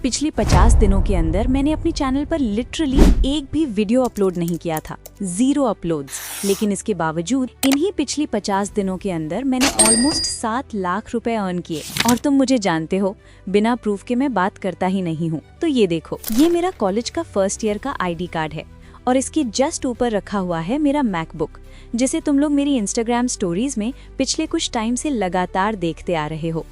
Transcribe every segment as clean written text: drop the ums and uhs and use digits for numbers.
पिछले 50 दिनों के अंदर मैंने अपने चैनल पर लिटरली एक भी वीडियो अपलोड नहीं किया था, 0 अपलोड्स। लेकिन इसके बावजूद इन्हीं पिछली 50 दिनों के अंदर मैंने ऑलमोस्ट 7 लाख रुपए अर्न किए। और तुम मुझे जानते हो, बिना प्रूफ के मैं बात करता ही नहीं हूँ। तो ये देखो, ये मेरा कॉलेज का फर्स्ट ईयर का ID कार्ड है और इसके जस्ट ऊपर रखा हुआ है मेरा मैकबुक, जिसे तुम लोग मेरी इंस्टाग्राम स्टोरीज में पिछले कुछ टाइम से लगातार देखते आ रहे हो।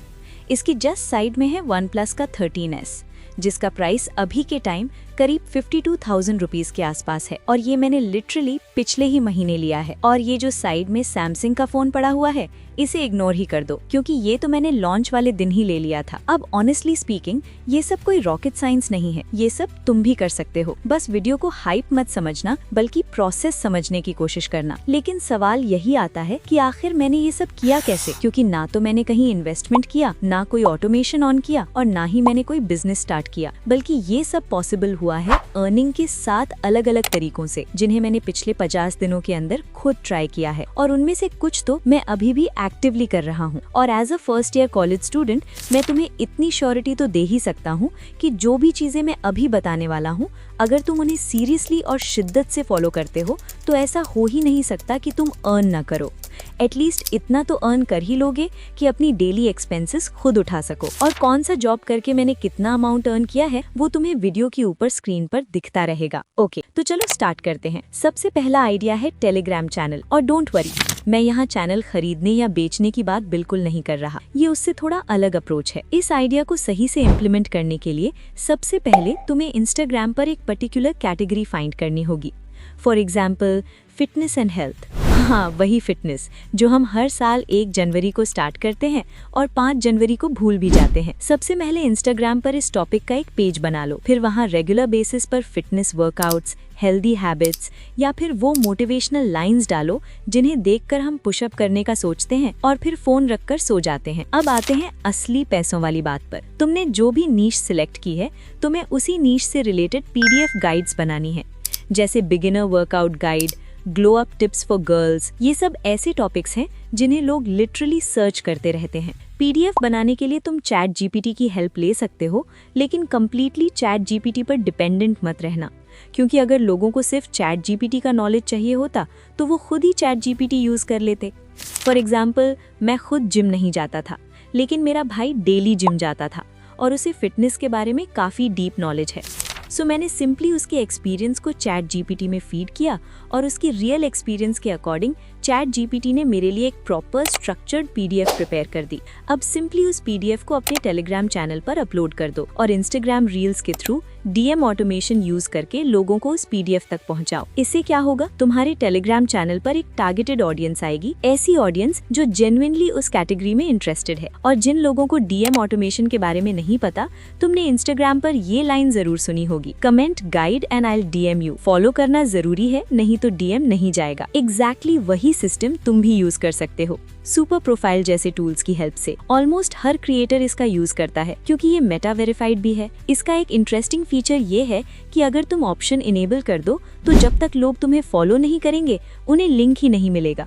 इसकी जस्ट साइड में है OnePlus का 13S, जिसका प्राइस अभी के टाइम करीब 52,000 रुपीज के आसपास है और ये मैंने लिटरली पिछले ही महीने लिया है। और ये जो साइड में सैमसंग का फोन पड़ा हुआ है, इसे इग्नोर ही कर दो, क्योंकि ये तो मैंने लॉन्च वाले दिन ही ले लिया था। अब ऑनेस्टली स्पीकिंग, ये सब कोई रॉकेट साइंस नहीं है, ये सब तुम भी कर सकते हो। बस वीडियो को हाइप मत समझना, बल्कि प्रोसेस समझने की कोशिश करना। लेकिन सवाल यही आता है कि आखिर मैंने ये सब किया कैसे, क्योंकि ना तो मैंने कहीं इन्वेस्टमेंट किया, ना कोई ऑटोमेशन ऑन किया और ना ही मैंने कोई बिजनेस स्टार्ट किया, बल्कि ये सब पॉसिबल हुआ है अर्निंग के 7 अलग अलग तरीकों से, जिन्हें मैंने पिछले 50 दिनों के अंदर खुद ट्राई किया है। और उनमें से कुछ तो मैं अभी भी एक्टिवली कर रहा हूँ। और as a first year college student मैं तुम्हें इतनी श्योरिटी तो दे ही सकता हूँ कि जो भी चीजें मैं अभी बताने वाला हूँ, अगर तुम उन्हें सीरियसली और शिद्दत से फॉलो करते हो तो ऐसा हो ही नहीं सकता कि तुम अर्न ना करो। एटलीस्ट इतना तो अर्न कर ही लोगे कि अपनी डेली एक्सपेंसेस खुद उठा सको। और कौन सा जॉब करके मैंने कितना अमाउंट अर्न किया है, वो तुम्हें वीडियो के ऊपर स्क्रीन पर दिखता रहेगा। ओके, तो चलो स्टार्ट करते हैं। सबसे पहला आइडिया है टेलीग्राम चैनल। और डोंट वरी, मैं यहाँ चैनल खरीदने या बेचने की बात बिल्कुल नहीं कर रहा। ये उससे थोड़ा अलग अप्रोच है। इस आइडिया को सही से इम्प्लीमेंट करने के लिए सबसे पहले तुम्हें इंस्टाग्राम पर एक पर्टिकुलर कैटेगरी फाइंड करनी होगी। For example, fitness and health. हाँ, वही फिटनेस जो हम हर साल 1 जनवरी को स्टार्ट करते हैं और 5 जनवरी को भूल भी जाते हैं। सबसे पहले इंस्टाग्राम पर इस टॉपिक का एक पेज बना लो। फिर वहाँ रेगुलर बेसिस पर फिटनेस वर्कआउट्स, हेल्दी हैबिट्स या फिर वो मोटिवेशनल लाइंस डालो जिन्हें देखकर हम पुशअप करने का सोचते हैं और फिर फोन रखकर सो जाते हैं। अब आते हैं असली पैसों वाली बात पर। तुमने जो भी नीश सिलेक्ट की है, तुम्हें उसी नीश से रिलेटेड PDF गाइड्स बनानी है, जैसे beginner workout guide, glow up tips for girls. ये सब ऐसे टॉपिक्स हैं जिन्हें लोग लिटरली सर्च करते रहते हैं। PDF बनाने के लिए तुम ChatGPT की हेल्प ले सकते हो, लेकिन कम्प्लीटली ChatGPT पर डिपेंडेंट मत रहना, क्योंकि अगर लोगों को सिर्फ ChatGPT का नॉलेज चाहिए होता तो वो खुद ही ChatGPT यूज कर लेते। फॉर एग्जाम्पल, मैं खुद जिम नहीं जाता था, लेकिन मेरा भाई डेली जिम जाता था और उसे फिटनेस के बारे में काफी डीप नॉलेज है। सो मैंने सिंपली उसके एक्सपीरियंस को ChatGPT में फीड किया और उसकी रियल एक्सपीरियंस के अकॉर्डिंग ChatGPT ने मेरे लिए एक प्रॉपर स्ट्रक्चर्ड PDF प्रिपेयर कर दी। अब सिंपली उस PDF को अपने टेलीग्राम चैनल पर अपलोड कर दो और इंस्टाग्राम रील्स के थ्रू DM ऑटोमेशन यूज करके लोगों को उस PDF तक पहुंचाओ। इससे क्या होगा, तुम्हारे टेलीग्राम चैनल पर एक टारगेटेड ऑडियंस आएगी, ऐसी ऑडियंस जो जेन्युइनली उस कैटेगरी में इंटरेस्टेड है। और जिन लोगों को DM ऑटोमेशन के बारे में नहीं पता, तुमने इंस्टाग्राम पर ये लाइन जरूर सुनी होगी, comment guide and I will DM you. Follow करना जरूरी है, नहीं तो DM नहीं जाएगा। एग्जैक्टली वही सिस्टम तुम भी यूज कर सकते हो। सुपर प्रोफाइल जैसे टूल्स की हेल्प से ऑलमोस्ट हर क्रिएटर इसका यूज करता है, क्योंकि ये मेटा वेरीफाइड भी है। इसका एक इंटरेस्टिंग फीचर ये है कि अगर तुम ऑप्शन इनेबल कर दो तो जब तक लोग तुम्हें फॉलो नहीं करेंगे, उन्हें लिंक ही नहीं मिलेगा।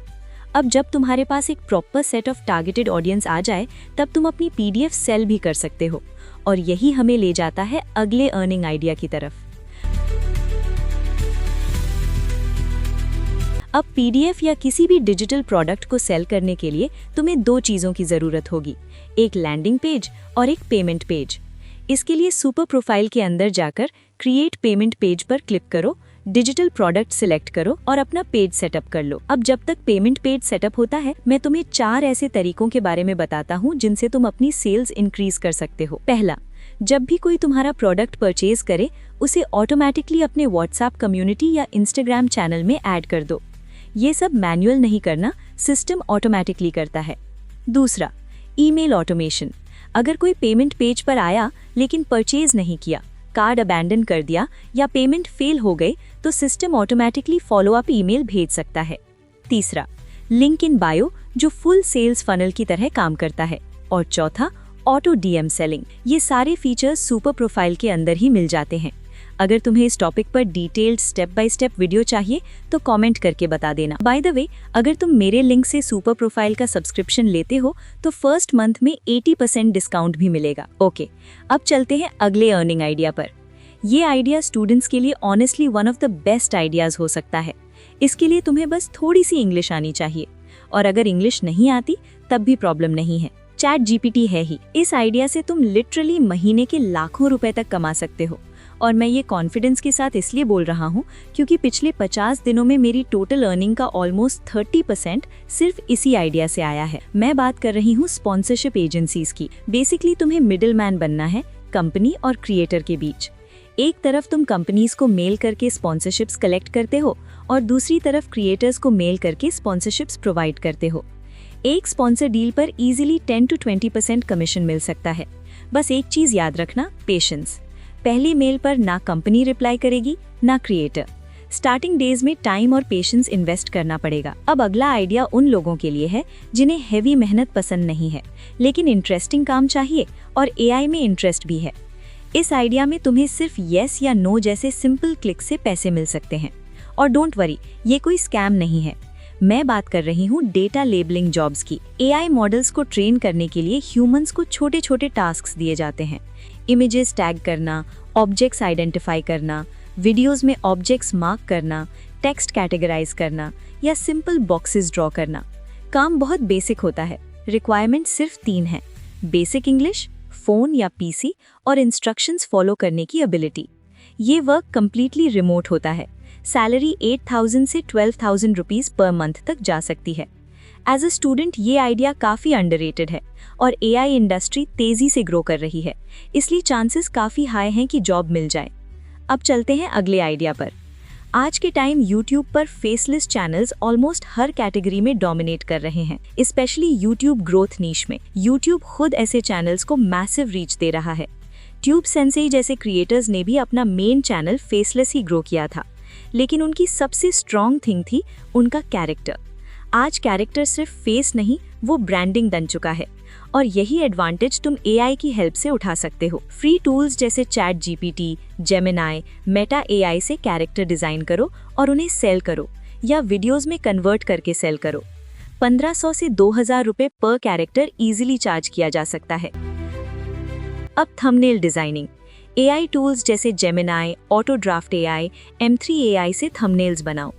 अब जब तुम्हारे पास एक proper set of targeted audience आ जाए, तब तुम अपनी PDF सेल भी कर सकते हो। और यही हमें ले जाता है अगले अर्निंग आइडिया की तरफ। अब PDF या किसी भी डिजिटल प्रोडक्ट को सेल करने के लिए तुम्हें 2 चीज़ों की ज़रूरत होगी, एक लैंडिंग पेज और एक पेमेंट पेज। इसके लिए सुपर प्रोफाइल के अंदर जाकर क्रिएट पेमेंट पेज पर क्लिक करो, डिजिटल प्रोडक्ट सिलेक्ट करो और अपना पेज सेटअप कर लो। अब जब तक पेमेंट पेज सेटअप होता है, मैं तुम्हें 4 ऐसे तरीकों के बारे में बताता हूँ जिनसे तुम अपनी सेल्स इंक्रीज कर सकते हो। पहला, जब भी कोई तुम्हारा प्रोडक्ट परचेज करे, उसे ऑटोमेटिकली अपने व्हाट्सएप कम्युनिटी या इंस्टाग्राम चैनल में ऐड कर दो। ये सब मैनुअल नहीं करना, सिस्टम ऑटोमेटिकली करता है। दूसरा, ईमेल ऑटोमेशन। अगर कोई पेमेंट पेज पर आया लेकिन परचेज नहीं किया, कार्ड अबैंडन कर दिया या पेमेंट फेल हो गई, तो system automatically follow up email भेज सकता है। तीसरा, लिंक इन बायो, जो फुल सेल्स फनल की तरह काम करता है। और चौथा, ऑटो DM सेलिंग। ये सारे फीचर्स सुपर प्रोफाइल के अंदर ही मिल जाते हैं। अगर तुम्हें इस टॉपिक पर detailed step by step video चाहिए तो कमेंट करके बता देना। बाय द वे, अगर तुम मेरे लिंक से सुपर प्रोफाइल का सब्सक्रिप्शन लेते हो तो फर्स्ट मंथ में 80% डिस्काउंट भी मिलेगा। ओके, अब चलते हैं अगले अर्निंग आइडिया पर। ये आइडिया स्टूडेंट्स के लिए honestly one of the best ideas हो सकता है। इसके लिए तुम्हें बस थोड़ी सी इंग्लिश आनी चाहिए, और अगर इंग्लिश नहीं आती तब भी प्रॉब्लम नहीं है, चैट जीपीटी है ही। इस आइडिया से तुम लिटरली महीने के लाखों रुपए तक कमा सकते हो। और मैं ये कॉन्फिडेंस के साथ इसलिए बोल रहा हूँ क्योंकि पिछले 50 दिनों में मेरी टोटल अर्निंग का ऑलमोस्ट 30% सिर्फ इसी आइडिया से आया है। मैं बात कर रही हूँ स्पॉन्सरशिप एजेंसीज की। बेसिकली तुम्हें मिडिल मैन बनना है कंपनी और क्रिएटर के बीच। एक तरफ तुम कंपनीज को मेल करके स्पॉन्सरशिप्स कलेक्ट करते हो और दूसरी तरफ क्रिएटर्स को मेल करके स्पॉन्सरशिप्स प्रोवाइड करते हो। एक स्पॉन्सर डील पर इजीली 10 to 20% कमीशन मिल सकता है। बस एक चीज याद रखना, पेशेंस। पहली मेल पर ना कंपनी रिप्लाई करेगी ना क्रिएटर। स्टार्टिंग डेज में टाइम और पेशेंस इन्वेस्ट करना पड़ेगा। अब अगला आइडिया उन लोगों के लिए है जिन्हें हेवी मेहनत पसंद नहीं है लेकिन इंटरेस्टिंग काम चाहिए और एआई में इंटरेस्ट भी है। इस आइडिया में तुम्हें सिर्फ येस या नो जैसे सिंपल क्लिक से पैसे मिल सकते हैं। और डोंट वरी, ये कोई स्कैम नहीं है। मैं बात कर रही हूँ डेटा लेबलिंग जॉब्स की। एआई मॉडल्स को ट्रेन करने के लिए ह्यूमंस को छोटे छोटे टास्क्स दिए जाते हैं। इमेजेस टैग करना, ऑब्जेक्ट्स आइडेंटिफाई करना, वीडियोस में ऑब्जेक्ट्स मार्क करना, टेक्स्ट कैटेगराइज करना या सिंपल बॉक्सेस ड्रॉ करना। काम बहुत बेसिक होता है। रिक्वायरमेंट सिर्फ 3 है: बेसिक इंग्लिश, फोन या पीसी और इंस्ट्रक्शंस फॉलो करने की एबिलिटी। ये वर्क कंप्लीटली रिमोट होता है। सैलरी 8,000 से 12,000 रुपीस पर मंथ तक जा सकती है। एज अ स्टूडेंट ये आइडिया काफ़ी अंडररेटेड है और एआई इंडस्ट्री तेज़ी से ग्रो कर रही है, इसलिए चांसेस काफ़ी हाई हैं कि जॉब मिल जाए। अब चलते हैं अगले आइडिया पर। आज के टाइम यूट्यूब पर फेसलेस चैनल्स ऑलमोस्ट हर कैटेगरी में डोमिनेट कर रहे हैं, स्पेशली यूट्यूब ग्रोथ नीश में। यूट्यूब खुद ऐसे चैनल्स को मैसिव रीच दे रहा है। ट्यूब सेंसेई जैसे क्रिएटर्स ने भी अपना मेन चैनल फेसलेस ही ग्रो किया था, लेकिन उनकी सबसे स्ट्रॉन्ग थिंग थी उनका कैरेक्टर। आज कैरेक्टर सिर्फ फेस नहीं, वो ब्रांडिंग बन चुका है और यही एडवांटेज तुम एआई की हेल्प से उठा सकते हो। फ्री टूल्स जैसे chat GPT, Gemini, Meta AI से कैरेक्टर डिजाइन करो और उन्हें सेल करो या वीडियोस में कन्वर्ट करके सेल करो। 1500 से 2000 रुपए पर कैरेक्टर इजीली चार्ज किया जा सकता है। अब थंबनेल डिजाइनिंग। एआई टूल्स जैसे Gemini, auto draft AI, M3 AI से थंबनेल्स बनाओ।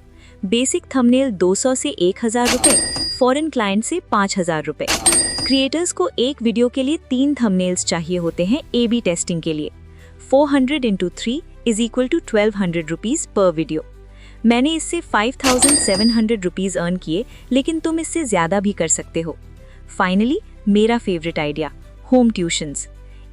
बेसिक थंबनेल 200 से 1000 रुपए, फॉरेन क्लाइंट से 5000 रुपए। क्रिएटर्स को एक वीडियो के लिए 3 थंबनेल्स चाहिए होते हैं A/B टेस्टिंग के लिए। 400 × 3 = 1200 रुपीज पर वीडियो। मैंने इससे 5700 रुपीज अर्न किए, लेकिन तुम इससे ज्यादा भी कर सकते हो। फाइनली मेरा favourite idea, home tuitions.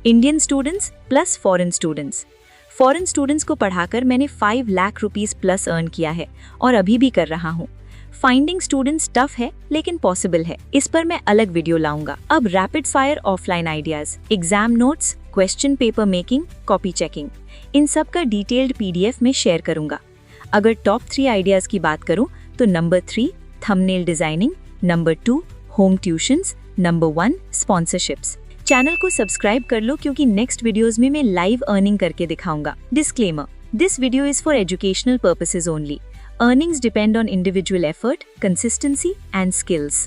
Indian students plus foreign students. Foreign students को पढ़ाकर मैंने 5 लाख रुपीस प्लस अर्न किया है और अभी भी कर रहा हूँ। फाइंडिंग स्टूडेंट्स टफ है लेकिन पॉसिबल है। इस पर मैं अलग वीडियो लाऊंगा। अब rapid fire offline ideas, exam notes, question paper making, copy checking, इन सब का डिटेल्ड PDF में शेयर करूंगा। अगर टॉप 3 आइडियाज की बात करूं तो number 3 thumbnail designing, number 2 home tuitions, number 1 sponsorships. Channel को सब्सक्राइब कर लो क्योंकि नेक्स्ट वीडियोस में मैं लाइव अर्निंग करके दिखाऊंगा। Disclaimer, this video is for educational purposes only. Earnings depend on individual effort, consistency and skills.